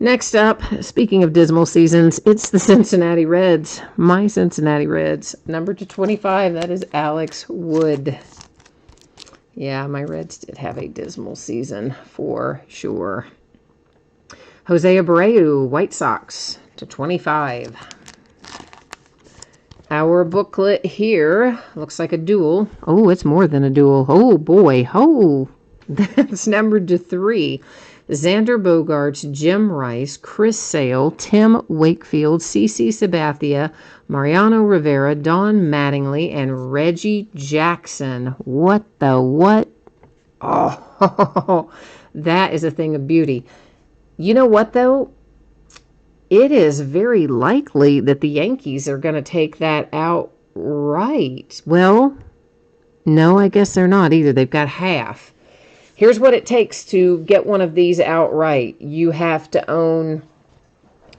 Next up, speaking of dismal seasons, it's the Cincinnati Reds. My Cincinnati Reds. Number to 25, that is Alex Wood. Yeah, my Reds did have a dismal season for sure. Jose Abreu, White Sox to 25. Our booklet here looks like a duel. Oh, it's more than a duel. Oh, boy. Oh, that's numbered to 3. Xander Bogaerts, Jim Rice, Chris Sale, Tim Wakefield, CC Sabathia, Mariano Rivera, Don Mattingly, and Reggie Jackson. What the what? Oh, that is a thing of beauty. You know what, though? It is very likely that the Yankees are going to take that outright. Well, no, I guess they're not either. They've got half. Here's what it takes to get one of these outright. You have to own...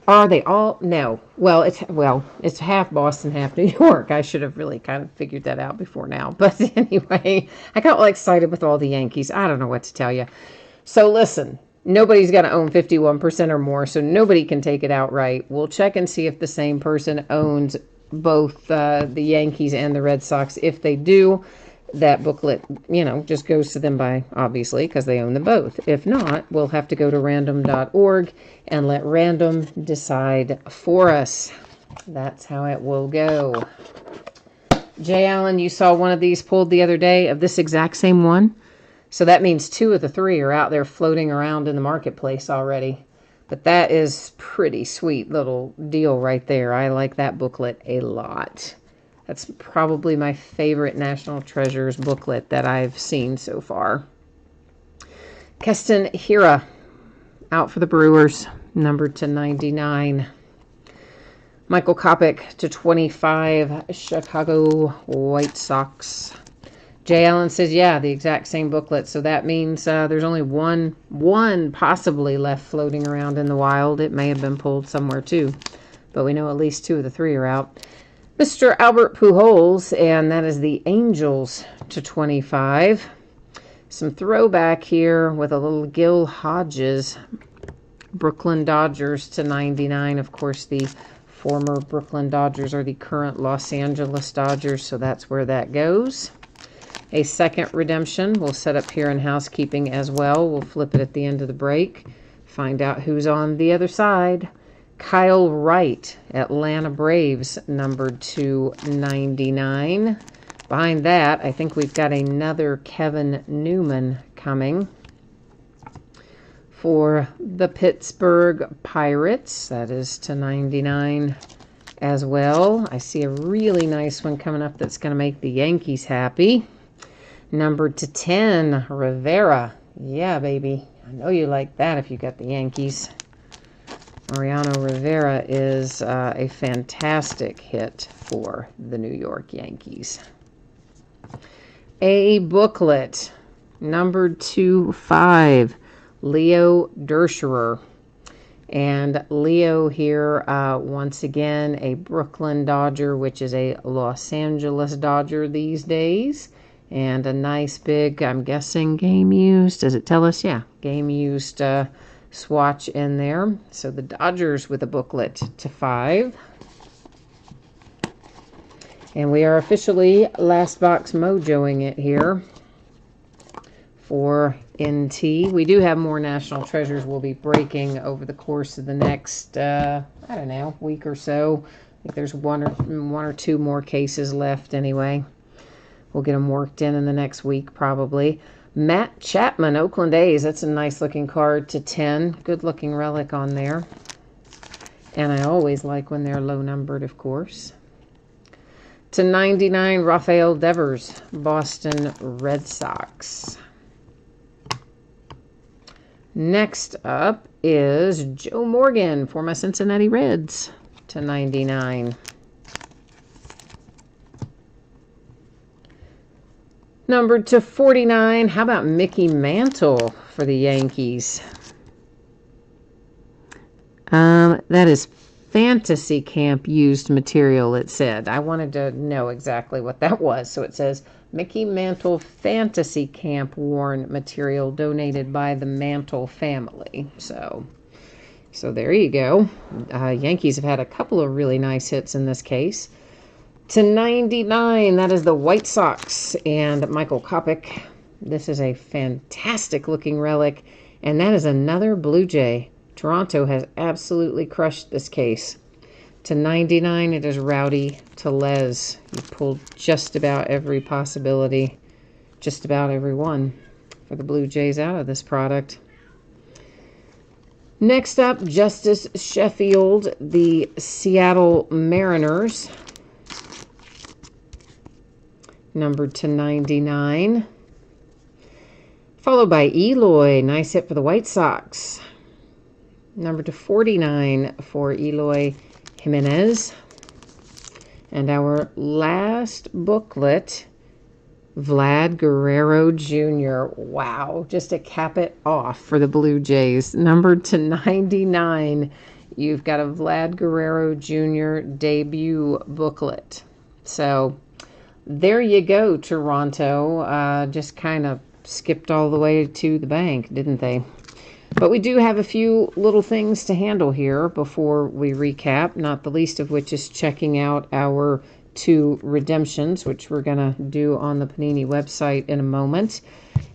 Are they all? No. Well, it's half Boston, half New York. I should have really kind of figured that out before now. But anyway, I got all excited with all the Yankees. I don't know what to tell you. So listen, nobody's got to own 51% or more, so nobody can take it outright. We'll check and see if the same person owns both the Yankees and the Red Sox. If they do, that booklet, just goes to them by, obviously, because they own them both. If not, we'll have to go to random.org and let random decide for us. That's how it will go. Jay Allen, you saw one of these pulled the other day of this exact same one. So that means 2 of the 3 are out there floating around in the marketplace already. But that is pretty sweet little deal right there. I like that booklet a lot. That's probably my favorite National Treasures booklet that I've seen so far. Keston Hiura, out for the Brewers, numbered to 99. Michael Kopech to 25, Chicago White Sox. Jay Allen says, yeah, the exact same booklet. So that means there's only one possibly left floating around in the wild. It may have been pulled somewhere too. But we know at least 2 of the 3 are out. Mr. Albert Pujols, and that is the Angels to 25. Some throwback here with a little Gil Hodges. Brooklyn Dodgers to 99. Of course, the former Brooklyn Dodgers are the current Los Angeles Dodgers, so that's where that goes. A second redemption we'll set up here in housekeeping as well. We'll flip it at the end of the break. Find out who's on the other side. Kyle Wright, Atlanta Braves, numbered to 99. Behind that, I think we've got another Kevin Newman coming for the Pittsburgh Pirates. That is to 99 as well. I see a really nice one coming up that's going to make the Yankees happy. Numbered to 10, Rivera. Yeah, baby. I know you like that if you got the Yankees. Mariano Rivera is a fantastic hit for the New York Yankees. A booklet, numbered to 5, Leo Dershowitz. And Leo here, once again, a Brooklyn Dodger, which is a Los Angeles Dodger these days. And a nice big, I'm guessing, game used. Does it tell us? Yeah, game used swatch in there. So the Dodgers with a booklet to 5. And we are officially last box mojoing it here for NT. We do have more National Treasures we'll be breaking over the course of the next, I don't know, week or so. I think there's one or two more cases left anyway. We'll get them worked in the next week probably. Matt Chapman, Oakland A's. That's a nice looking card to 10. Good looking relic on there. And I always like when they're low numbered, of course. To 99, Rafael Devers, Boston Red Sox. Next up is Joe Morgan for my Cincinnati Reds to 99. Numbered to 49, how about Mickey Mantle for the Yankees? That is Fantasy Camp used material, it said. I wanted to know exactly what that was. So it says Mickey Mantle Fantasy Camp worn material donated by the Mantle family. So So there you go. Yankees have had a couple of really nice hits in this case. /99, that is the White Sox and Michael Kopech. This is a fantastic looking relic, and that is another Blue Jay. Toronto has absolutely crushed this case. /99, it is Rowdy Tellez. You pulled just about every possibility, just about every one for the Blue Jays out of this product. Next up, Justice Sheffield, the Seattle Mariners, numbered /99. Followed by Eloy, nice hit for the White Sox, numbered /49 for Eloy Jimenez. And our last booklet, Vlad Guerrero Jr. Wow, just to cap it off for the Blue Jays, numbered /99. You've got a Vlad Guerrero Jr. debut booklet. So there you go, Toronto. Just kind of skipped all the way to the bank, didn't they? But we do have a few little things to handle here before we recap, not the least of which is checking out our 2 redemptions, which we're going to do on the Panini website in a moment.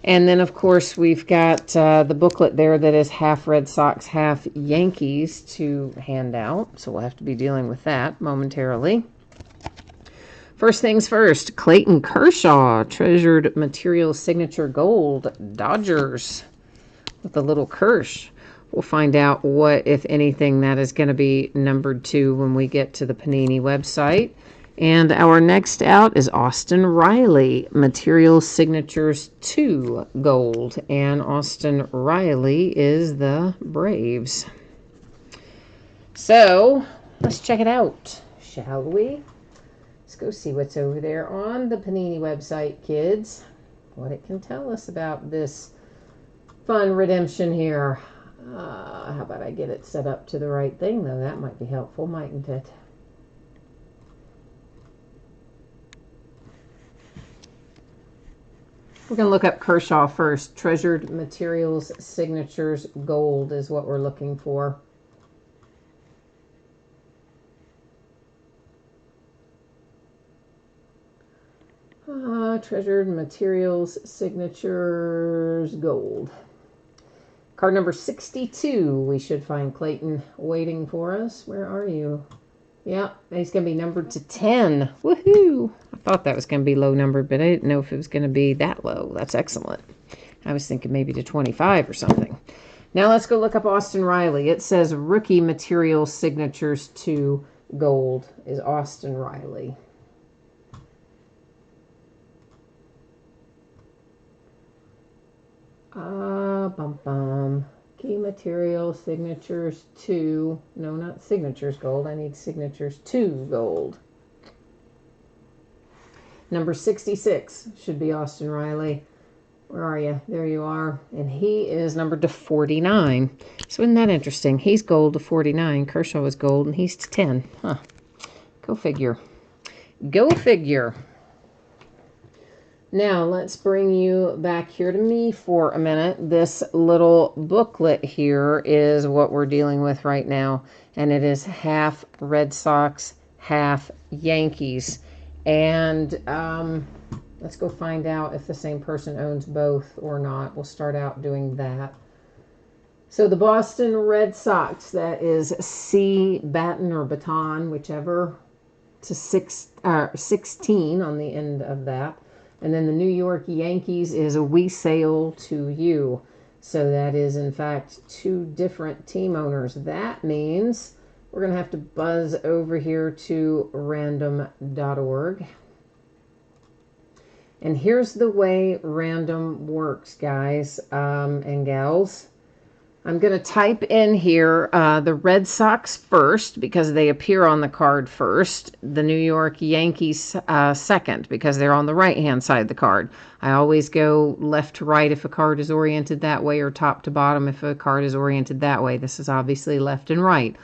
And then, of course, we've got the booklet there that is half Red Sox, half Yankees to hand out. So we'll have to be dealing with that momentarily. First things first, Clayton Kershaw, Treasured Material Signature Gold, Dodgers, with a little Kersh. We'll find out what, if anything, that is going to be numbered to when we get to the Panini website. And our next out is Austin Riley, Material Signatures 2 Gold. And Austin Riley is the Braves. So, let's check it out, shall we? Let's go see what's over there on the Panini website, kids. What it can tell us about this fun redemption here. How about I get it set up to the right thing, though? That might be helpful, mightn't it? We're going to look up Kershaw first. Treasured Materials Signatures Gold is what we're looking for. Treasured Materials Signatures Gold. Card number 62. We should find Clayton waiting for us. Where are you? Yeah, he's going to be numbered to 10. Woohoo! I thought that was going to be low numbered, but I didn't know if it was going to be that low. That's excellent. I was thinking maybe to 25 or something. Now let's go look up Austin Riley. It says Rookie Material Signatures 2 Gold is Austin Riley. Key Material Signatures 2. No, not Signatures Gold. I need Signatures 2 Gold. Number 66 should be Austin Riley. Where are you? There you are. And he is numbered to 49. So isn't that interesting? He's gold to 49. Kershaw is gold, and he's to 10. Huh. Go figure. Go figure. Now, let's bring you back here to me for a minute. This little booklet here is what we're dealing with right now. And it is half Red Sox, half Yankees. And let's go find out if the same person owns both or not. We'll start out doing that. So the Boston Red Sox, that is C. Batten or Baton, whichever, to 16 on the end of that. And then the New York Yankees is a We Sail to You. So that is, in fact, 2 different team owners. That means we're going to have to buzz over here to random.org. And here's the way random works, guys and gals. I'm going to type in here the Red Sox first because they appear on the card first. The New York Yankees second because they're on the right-hand side of the card. I always go left to right if a card is oriented that way or top to bottom if a card is oriented that way. This is obviously left and right.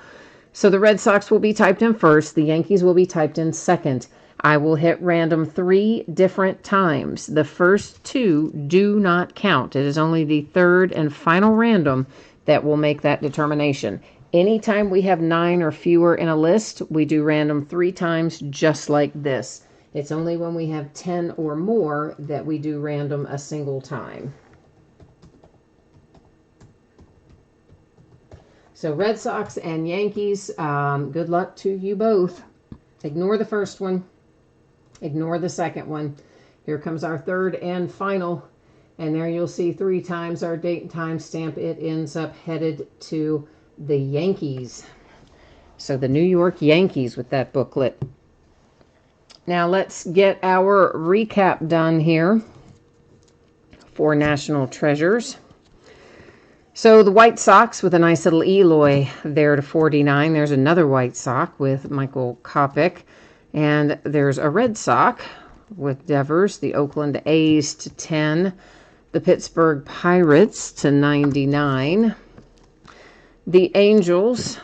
So the Red Sox will be typed in first. The Yankees will be typed in second. I will hit random 3 different times. The first 2 do not count. It is only the third and final random that will make that determination. Anytime we have 9 or fewer in a list, we do random 3 times just like this. It's only when we have 10 or more that we do random a single time. So Red Sox and Yankees, good luck to you both. Ignore the first one. Ignore the second one. Here comes our third and final. And there you'll see 3 times our date and time stamp. It ends up headed to the Yankees. So the New York Yankees with that booklet. Now let's get our recap done here for National Treasures. So the White Sox with a nice little Eloy there to 49. There's another White Sox with Michael Kopech. And there's a Red Sox with Devers, the Oakland A's to 10, the Pittsburgh Pirates to 99, the Angels,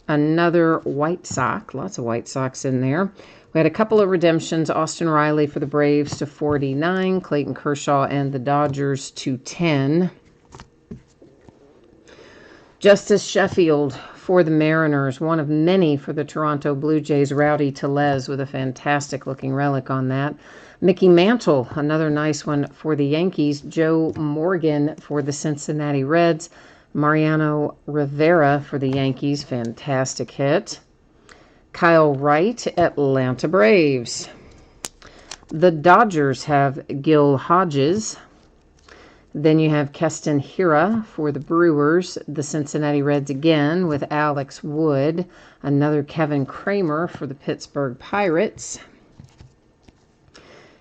another White Sox, lots of White Sox in there. We had a couple of redemptions, Austin Riley for the Braves to 49, Clayton Kershaw and the Dodgers to 10. Justice Sheffield for the Mariners, one of many for the Toronto Blue Jays, Rowdy Tellez with a fantastic looking relic on that. Mickey Mantle, another nice one for the Yankees. Joe Morgan for the Cincinnati Reds. Mariano Rivera for the Yankees, fantastic hit. Kyle Wright, Atlanta Braves. The Dodgers have Gil Hodges. Then you have Keston Hiura for the Brewers. The Cincinnati Reds again with Alex Wood. Another Kevin Kramer for the Pittsburgh Pirates.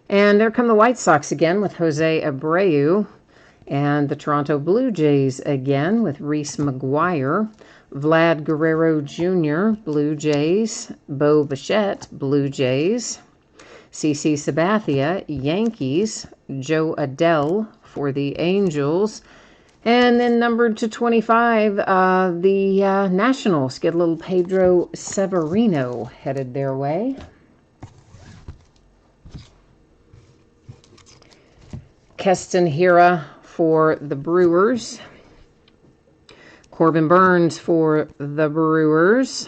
And there come the White Sox again with Jose Abreu. And the Toronto Blue Jays again with Reese McGuire. Vlad Guerrero Jr., Blue Jays. Bo Bichette, Blue Jays. CC Sabathia, Yankees. Joe Adele for the Angels. And then numbered to 25, the Nationals get a little Pedro Severino headed their way. Keston Hiura for the Brewers. Corbin Burns for the Brewers.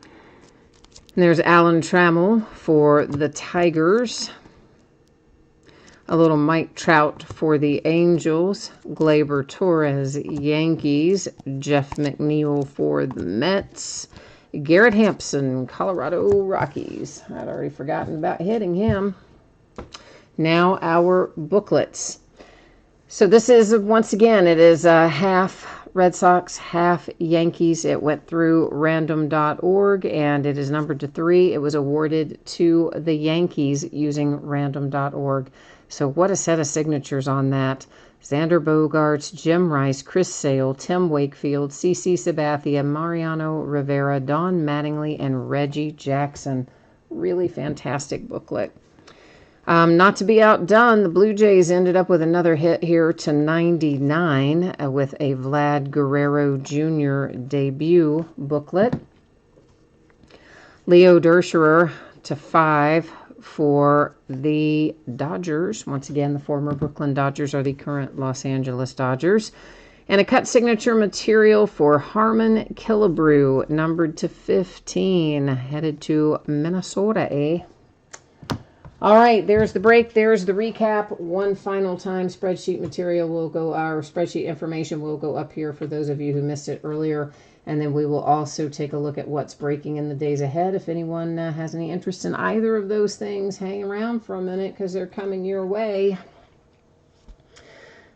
And there's Alan Trammell for the Tigers. A little Mike Trout for the Angels. Gleyber Torres, Yankees. Jeff McNeil for the Mets. Garrett Hampson, Colorado Rockies. I'd already forgotten about hitting him. Now our booklets. So this is, once again, it is half Red Sox, half Yankees. It went through random.org, and it is numbered to 3. It was awarded to the Yankees using random.org. So what a set of signatures on that. Xander Bogaerts, Jim Rice, Chris Sale, Tim Wakefield, CC Sabathia, Mariano Rivera, Don Mattingly, and Reggie Jackson. Really fantastic booklet. Not to be outdone, the Blue Jays ended up with another hit here to 99 with a Vlad Guerrero Jr. debut booklet. Leo Derscherer to 5 for the Dodgers. Once again, the former Brooklyn Dodgers are the current Los Angeles Dodgers. And a cut signature material for Harmon Killebrew, numbered to 15, headed to Minnesota, eh? All right, there's the break. There's the recap. One final time, spreadsheet material will go, our spreadsheet information will go up here for those of you who missed it earlier. And then we will also take a look at what's breaking in the days ahead. If anyone has any interest in either of those things, hang around for a minute because they're coming your way.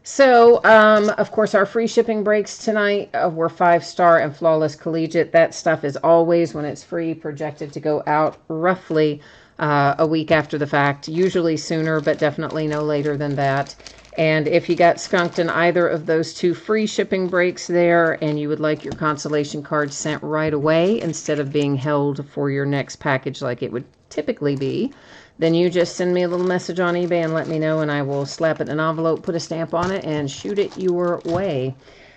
So, of course, our free shipping breaks tonight were 5-star and flawless collegiate. That stuff is always, when it's free, projected to go out roughly a week after the fact, usually sooner, but definitely no later than that. And if you got skunked in either of those 2 free shipping breaks there and you would like your consolation card sent right away instead of being held for your next package like it would typically be, then you just send me a little message on eBay and let me know, and I will slap it in an envelope, put a stamp on it, and shoot it your way.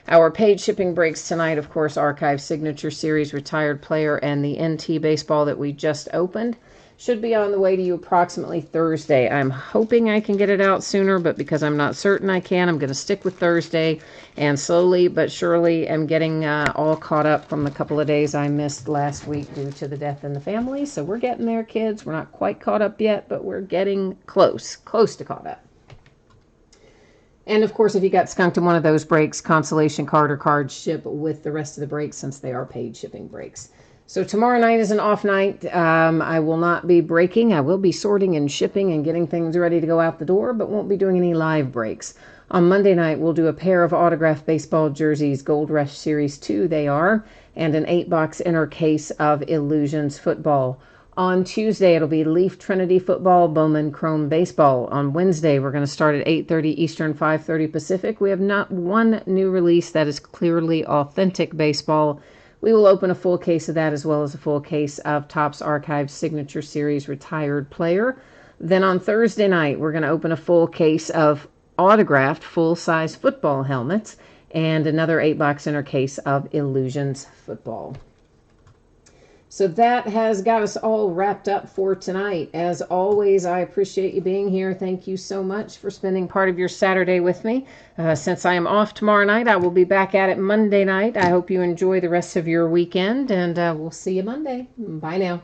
Our paid shipping breaks tonight, of course, Archive Signature Series, Retired Player, and the NT Baseball that we just opened. Should be on the way to you approximately Thursday. I'm hoping I can get it out sooner, but because I'm not certain I can, I'm going to stick with Thursday, and slowly but surely am getting all caught up from the couple of days I missed last week due to the death in the family. So we're getting there, kids. We're not quite caught up yet, but we're getting close to caught up. And of course, if you got skunked in one of those breaks, consolation card or cards ship with the rest of the breaks since they are paid shipping breaks. So tomorrow night is an off night. I will not be breaking. I will be sorting and shipping and getting things ready to go out the door, but won't be doing any live breaks. On Monday night, we'll do a pair of autographed baseball jerseys, Gold Rush Series 2 they are, and an 8-box inner case of Illusions football. On Tuesday, it'll be Leaf Trinity football, Bowman Chrome baseball. On Wednesday, we're going to start at 8:30 Eastern, 5:30 Pacific. We have not one new release that is clearly authentic baseball. We will open a full case of that as well as a full case of Topps Archives Signature Series Retired Player. Then on Thursday night, we're going to open a full case of autographed full-size football helmets and another 8-box inner case of Illusions football. So that has got us all wrapped up for tonight. As always, I appreciate you being here. Thank you so much for spending part of your Saturday with me. Since I am off tomorrow night, I will be back at it Monday night. I hope you enjoy the rest of your weekend, and we'll see you Monday. Bye now.